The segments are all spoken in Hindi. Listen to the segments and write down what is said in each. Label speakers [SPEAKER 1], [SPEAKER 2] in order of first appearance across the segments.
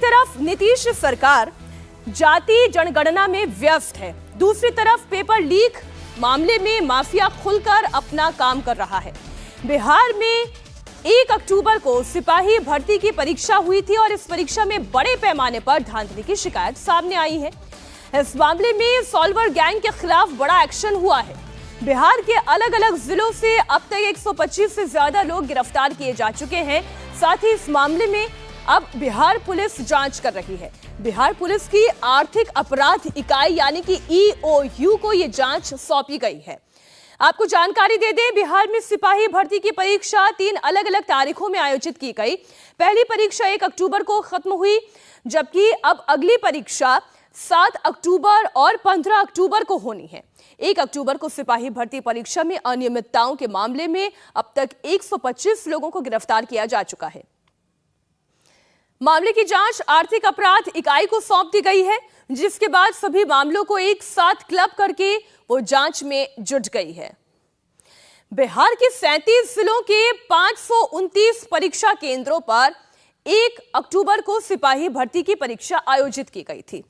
[SPEAKER 1] तरफ नीतीश सरकार जाति जनगणना में व्यस्त है, दूसरी तरफ पेपर लीक मामले में माफिया खुलकर अपना काम कर रहा है। बिहार में 1 अक्टूबर को सिपाही भर्ती की परीक्षा हुई थी और इस परीक्षा में बड़े पैमाने पर धांधली की शिकायत सामने आई है। इस मामले में सॉल्वर गैंग के खिलाफ बड़ा एक्शन हुआ है। बिहार के अलग अलग जिलों से अब तक 125 से ज्यादा लोग गिरफ्तार किए जा चुके हैं। साथ ही इस मामले में अब बिहार पुलिस जांच कर रही है। बिहार पुलिस की आर्थिक अपराध इकाई यानी कि EOU को यह जांच सौंपी गई है। आपको जानकारी दे दें, बिहार में सिपाही भर्ती की परीक्षा 3 अलग अलग तारीखों में आयोजित की गई। पहली परीक्षा 1 अक्टूबर को खत्म हुई, जबकि अब अगली परीक्षा 7 अक्टूबर और 15 अक्टूबर को होनी है। 1 अक्टूबर को सिपाही भर्ती परीक्षा में अनियमितताओं के मामले में अब तक 125 लोगों को गिरफ्तार किया जा चुका है। मामले की जांच आर्थिक अपराध इकाई को सौंप दी गई है, जिसके बाद सभी मामलों को एक साथ क्लब करके वो जांच में जुट गई है। बिहार के 37 जिलों के 529 परीक्षा केंद्रों पर 1 अक्टूबर को सिपाही भर्ती की परीक्षा आयोजित की गई थी।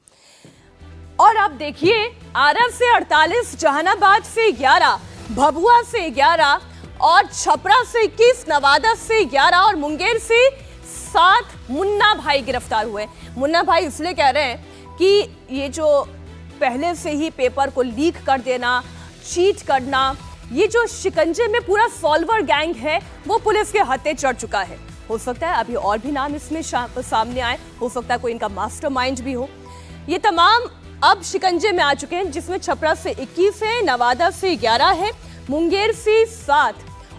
[SPEAKER 1] और आप देखिए, आरा से 48, जहानाबाद से 11, भभुआ से 11 और छपरा से 21, नवादा से 11 और मुंगेर से 7 मुन्ना भाई गिरफ्तार हुए। मुन्ना भाई इसलिए कह रहे हैं कि ये जो पहले से ही पेपर को लीक कर देना, चीट करना, ये जो शिकंजे में पूरा सॉल्वर गैंग है वो पुलिस के हत्थे चढ़ चुका है। हो सकता है अभी और भी नाम इसमें सामने आए, हो सकता है कोई इनका मास्टरमाइंड भी हो। ये तमाम अब शिकंजे में आ चुके हैं, जिसमें छपरा से 21 है, नवादा से 11 है, मुंगेर से 7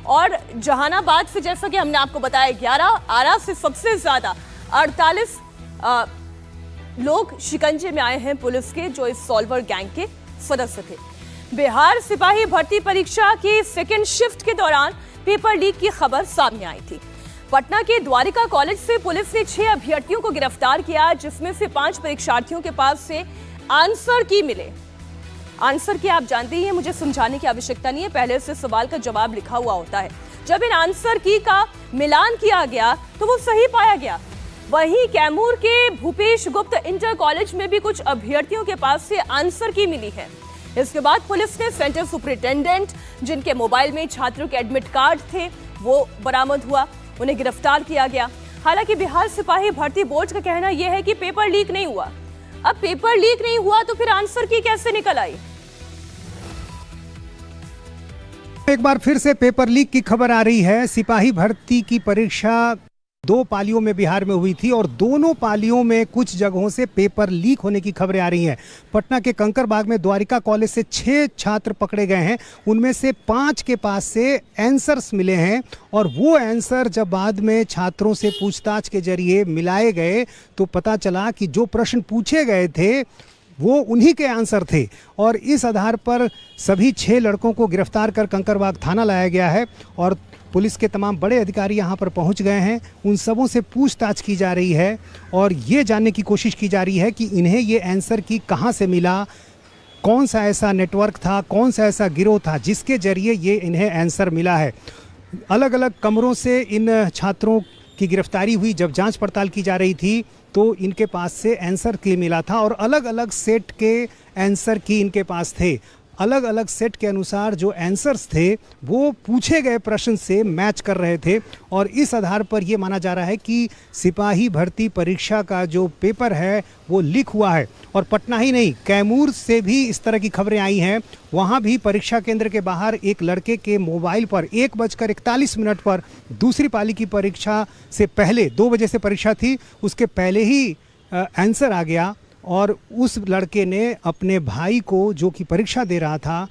[SPEAKER 1] और जहानाबाद से, जैसा कि हमने आपको बताया, 11, आरा से सबसे ज्यादा 48 लोग शिकंजे में आए हैं पुलिस के, जो इस सॉल्वर गैंग के सदस्य थे। बिहार सिपाही भर्ती परीक्षा की सेकेंड शिफ्ट के दौरान पेपर लीक की खबर सामने आई थी। पटना के द्वारिका कॉलेज से पुलिस ने 6 अभ्यर्थियों को गिरफ्तार किया, जिसमें से 5 परीक्षार्थियों के पास से आंसर की मिले। आंसर की आप जानते ही हैं, मुझे समझाने की आवश्यकता नहीं है, पहले से सवाल का जवाब लिखा हुआ होता है। जब इन आंसर की का मिलान किया गया तो वो सही पाया गया। वहीं कैमूर के भूपेश गुप्त इंटर कॉलेज में भी कुछ अभ्यर्थियों के पास से आंसर की मिली है। इसके बाद पुलिस ने सेंटर सुपरिटेंडेंट, जिनके मोबाइल में छात्रों के एडमिट कार्ड थे, वो बरामद हुआ, उन्हें गिरफ्तार किया गया। हालांकि बिहार सिपाही भर्ती बोर्ड का कहना यह है कि पेपर लीक नहीं हुआ। अब पेपर लीक नहीं हुआ तो फिर आंसर की कैसे निकल आई?
[SPEAKER 2] एक बार फिर से पेपर लीक की खबर आ रही है। सिपाही भर्ती की परीक्षा 2 पालियों में बिहार में हुई थी और दोनों पालियों में कुछ जगहों से पेपर लीक होने की खबरें आ रही हैं। पटना के कंकरबाग में द्वारिका कॉलेज से 6 छात्र पकड़े गए हैं, उनमें से 5 के पास से आंसर्स मिले हैं और वो आंसर जब बाद में छात्रों से पूछताछ के जरिए मिलाए गए तो पता चला कि जो प्रश्न पूछे गए थे वो उन्हीं के आंसर थे और इस आधार पर सभी 6 लड़कों को गिरफ्तार कर कंकरबाग थाना लाया गया है और पुलिस के तमाम बड़े अधिकारी यहां पर पहुंच गए हैं। उन सबों से पूछताछ की जा रही है और ये जानने की कोशिश की जा रही है कि इन्हें ये आंसर की कहां से मिला, कौन सा ऐसा नेटवर्क था, कौन सा ऐसा गिरोह था जिसके जरिए ये इन्हें आंसर मिला है। अलग अलग कमरों से इन छात्रों की गिरफ्तारी हुई। जब जांच पड़ताल की जा रही थी तो इनके पास से आंसर की मिला था और अलग अलग सेट के आंसर की इनके पास थे। अलग अलग सेट के अनुसार जो आंसर्स थे वो पूछे गए प्रश्न से मैच कर रहे थे और इस आधार पर यह माना जा रहा है कि सिपाही भर्ती परीक्षा का जो पेपर है वो लीक हुआ है। और पटना ही नहीं, कैमूर से भी इस तरह की खबरें आई हैं। वहाँ भी परीक्षा केंद्र के बाहर एक लड़के के मोबाइल पर 1:41 पर दूसरी पाली की परीक्षा से पहले, 2 बजे से परीक्षा थी, उसके पहले ही आंसर आ गया और उस लड़के ने अपने भाई को, जो कि परीक्षा दे रहा था,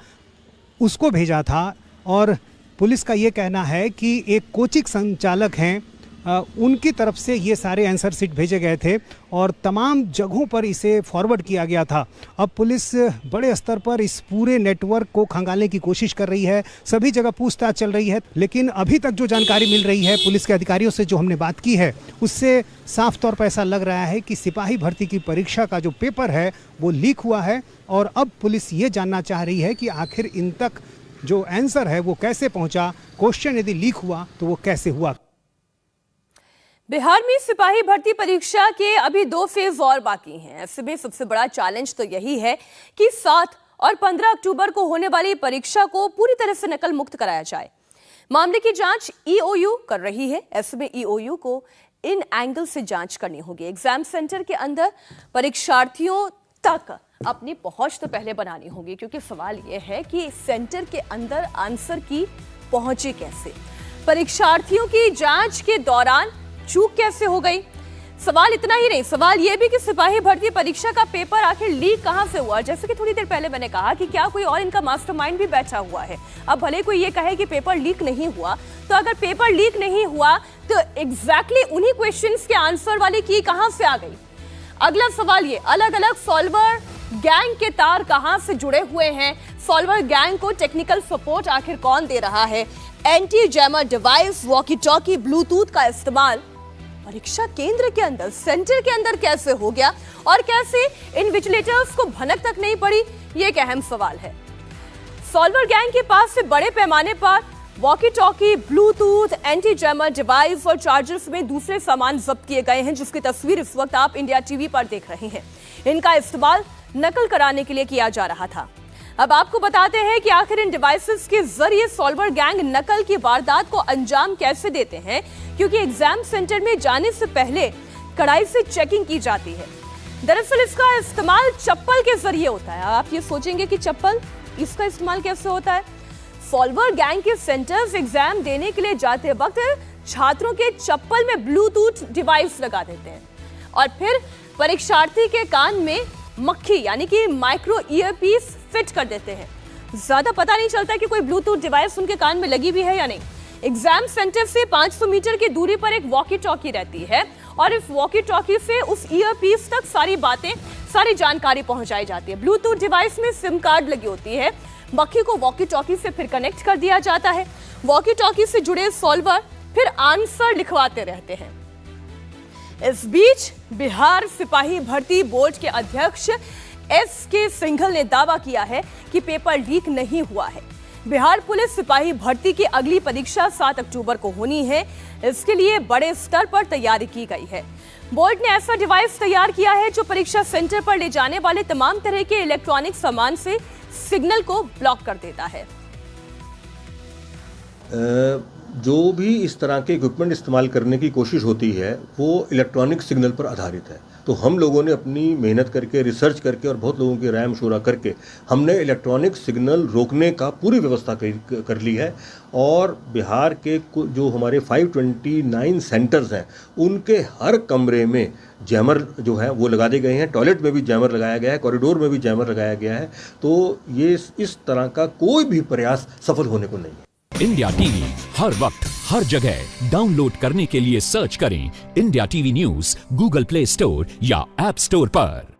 [SPEAKER 2] उसको भेजा था। और पुलिस का ये कहना है कि एक कोचिंग संचालक हैं, उनकी तरफ से ये सारे आंसर शीट भेजे गए थे और तमाम जगहों पर इसे फॉरवर्ड किया गया था। अब पुलिस बड़े स्तर पर इस पूरे नेटवर्क को खंगालने की कोशिश कर रही है, सभी जगह पूछताछ चल रही है, लेकिन अभी तक जो जानकारी मिल रही है पुलिस के अधिकारियों से, जो हमने बात की है, उससे साफ तौर पर ऐसा लग रहा है कि सिपाही भर्ती की परीक्षा का जो पेपर है वो लीक हुआ है और अब पुलिस ये जानना चाह रही है कि आखिर इन तक जो आंसर है वो कैसे पहुंचा, क्वेश्चन यदि लीक हुआ तो वो कैसे हुआ।
[SPEAKER 1] बिहार में सिपाही भर्ती परीक्षा के अभी 2 फेज और बाकी हैं। ऐसे में सबसे बड़ा चैलेंज तो यही है कि 7 और 15 अक्टूबर को होने वाली परीक्षा को पूरी तरह से नकल मुक्त कराया जाए। मामले की जांच ईओयू कर रही है। ऐसे में ईओयू को इन एंगल से जांच करनी होगी। एग्जाम सेंटर के अंदर परीक्षार्थियों तक अपनी पहुंच तो पहले बनानी होगी, क्योंकि सवाल यह है कि सेंटर के अंदर आंसर की पहुंचे कैसे, परीक्षार्थियों की जांच के दौरान चूक कैसे हो गई। सवाल इतना ही नहीं, सवाल यह भी कि सिपाही भर्ती परीक्षा का पेपर आखिर लीक कहां से हुआ। जैसे कि थोड़ी देर पहले मैंने कहा कि क्या कोई और इनका मास्टरमाइंड भी बैठा हुआ है। अब भले कोई ये कहे कि पेपर लीक नहीं हुआ, तो अगर पेपर लीक नहीं हुआ तो एग्जैक्टली उन्हीं क्वेश्चंस के आंसर वाली की कहां से आ गई। अगला सवाल ये, अलग अलग सॉल्वर गैंग के तार कहां से जुड़े हुए हैं। सॉल्वर गैंग को टेक्निकल सपोर्ट आखिर कौन दे रहा है। Anti jammer device, walkie talkie, Bluetooth का इस्तेमाल परीक्षा केंद्र के अंदर, सेंटर के अंदर कैसे हो गया और कैसे इन्विजिलेटर्स को भनक तक नहीं पड़ी, ये एक अहम सवाल है। सॉल्वर गैंग के पास से बड़े पैमाने पर walkie talkie, Bluetooth, anti jammer device और चार्जर्स में दूसरे सामान जब्त किए गए हैं, जिसकी तस्वीर इस वक्त आप इंडिया टीवी पर देख रहे हैं। इनका इस्तेमाल नकल कराने के लिए किया जा रहा था। अब आपको बताते हैं कि आखिर इन डिवाइसेस के जरिए सॉल्वर गैंग नकल की वारदात को अंजाम कैसे देते हैं, क्योंकि एग्जाम सेंटर में जाने से पहले कड़ाई से चेकिंग की जाती है। दरअसल इसका इस्तेमाल चप्पल के जरिए होता है। आप ये सोचेंगे कि चप्पल, इसका इस्तेमाल कैसे होता है। सॉल्वर गैंग के सेंटर्स एग्जाम देने के लिए जाते वक्त छात्रों के चप्पल में ब्लूटूथ डिवाइस लगा देते हैं और फिर परीक्षार्थी के कान में मक्खी यानी कि माइक्रो ईयरपीस फिट कर देते हैं। ज्यादा पता नहीं चलता कि कोई ब्लूटूथ डिवाइस उनके कान में लगी भी है या नहीं। एग्जाम सेंटर से 500 मीटर की दूरी पर एक वॉकी टॉकी रहती है और इस वॉकी टॉकी से उस ईयरपीस तक सारी बातें, सारी जानकारी पहुंचाई जाती है। ब्लूटूथ डिवाइस में सिम कार्ड लगी होती है। मक्खी को वॉकी टॉकी से फिर कनेक्ट कर दिया जाता है। वॉकी टॉकी से जुड़े सॉल्वर फिर आंसर लिखवाते रहते हैं। इस बीच बिहार सिपाही भर्ती बोर्ड के अध्यक्ष एस.के. सिंघल ने दावा किया है कि पेपर लीक नहीं हुआ है। बिहार पुलिस सिपाही भर्ती की अगली परीक्षा 7 अक्टूबर को होनी है। इसके लिए बड़े स्तर पर तैयारी की गई है। बोर्ड ने ऐसा डिवाइस तैयार किया है जो परीक्षा सेंटर पर ले जाने वाले तमाम तरह के इलेक्ट्रॉनिक सामान से सिग्नल को ब्लॉक कर देता है।
[SPEAKER 3] जो भी इस तरह के इक्विपमेंट इस्तेमाल करने की कोशिश होती है वो इलेक्ट्रॉनिक सिग्नल पर आधारित है। तो हम लोगों ने अपनी मेहनत करके, रिसर्च करके और बहुत लोगों की राय मशवरा करके हमने इलेक्ट्रॉनिक सिग्नल रोकने का पूरी व्यवस्था कर ली है। और बिहार के जो हमारे 529 सेंटर्स हैं उनके हर कमरे में जैमर जो है वो लगा दिए गए हैं। टॉयलेट में भी जैमर लगाया गया है, कॉरिडोर में भी जैमर लगाया गया है। तो ये इस तरह का कोई भी प्रयास सफल होने को नहीं है।
[SPEAKER 4] इंडिया टीवी हर वक्त हर जगह डाउनलोड करने के लिए सर्च करें India TV news Google play store या ऐप स्टोर पर।